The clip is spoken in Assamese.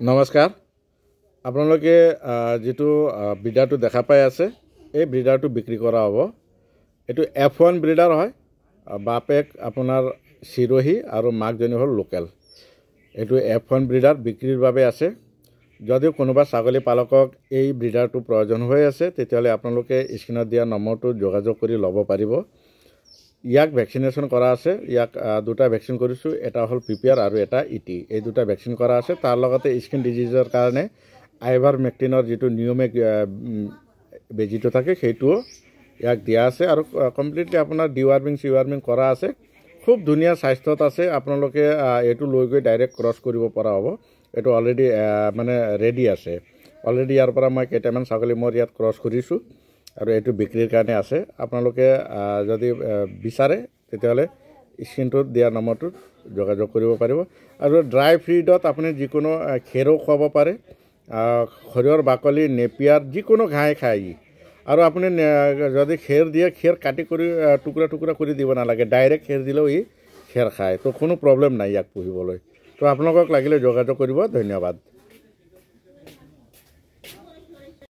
নমস্কাৰ আপোনালোকে যেটো ব্ৰিডাৰটো দেখা পাই আছে এই ব্ৰিডাৰটো বিক্ৰী কৰা হ'ব এটো F1 ব্ৰিডাৰ হয় বাপেক আপোনাৰ সিৰোহী আৰু মাকজনী হ'ল লোকেল এটো F1 ব্ৰিডাৰ বিক্ৰীৰ বাবে আছে যদি কোনোবা ছাগলী পালকক এই ব্ৰিডাৰটো প্ৰয়োজন হৈ আছে তেতিয়ালে আপোনালোকে স্ক্ৰিনত দিয়া নম্বৰটো যোগাযোগ কৰি ল'ব পাৰিব ইয়াক ভ্যাকসিনেশন কৰা আছে ইয়াক দুটা ভ্যাকসিন কৰিছো এটা হল পিপিআৰ আৰু এটা ইটি এই দুটা ভ্যাকসিন কৰা আছে তাৰ লগতে স্কিন ডিজিজৰ কাৰণে আইভাৰমেক্টিনৰ যেটো নিয়মিক বেজিটো থাকে সেইটো ইয়াক দিয়া আছে আৰু কমপ্লিটলি আপোনাৰ ডিৱাৰ্মিং কৰা আছে খুব ধুনিয়া স্বাস্থ্যত আছে আপোনালোকে এটো লৈ গৈ ডাইৰেক্ট ক্ৰছ কৰিব পৰা হ'ব এটো অলৰেডি মানে ৰেডি আছে অলৰেডি ইয়াৰ পৰা মই কেইটামান ছাগলী মোৰ ইয়াত ক্ৰছ কৰিছো আৰু এটো বিক্ৰীৰ কাৰণে আছে আপোনালোকে যদি বিচাৰে তেতিয়ালে স্ক্ৰিনটোত দিয়া নম্বৰটো যোগাযোগ কৰিব পাৰিব আৰু ড্ৰাই ফিডত আপুনি যিকোনো খেৰো খাব পাৰে খৰিয়ৰ বাকলি নেপিয়াৰ যিকোনো ঘাই খাই আৰু আপুনি যদি খেৰ দিয়ে খেৰ কাটি কৰি টুকুৰা কৰি দিব নালাগে ডাইৰেক্ট খেৰ দিলেও ই খেৰ খায় তো কোনো প্ৰবলেম নাই ইয়াক পুহিবলৈ তো আপোনালোকক লাগিলে যোগাযোগ কৰিব ধন্যবাদ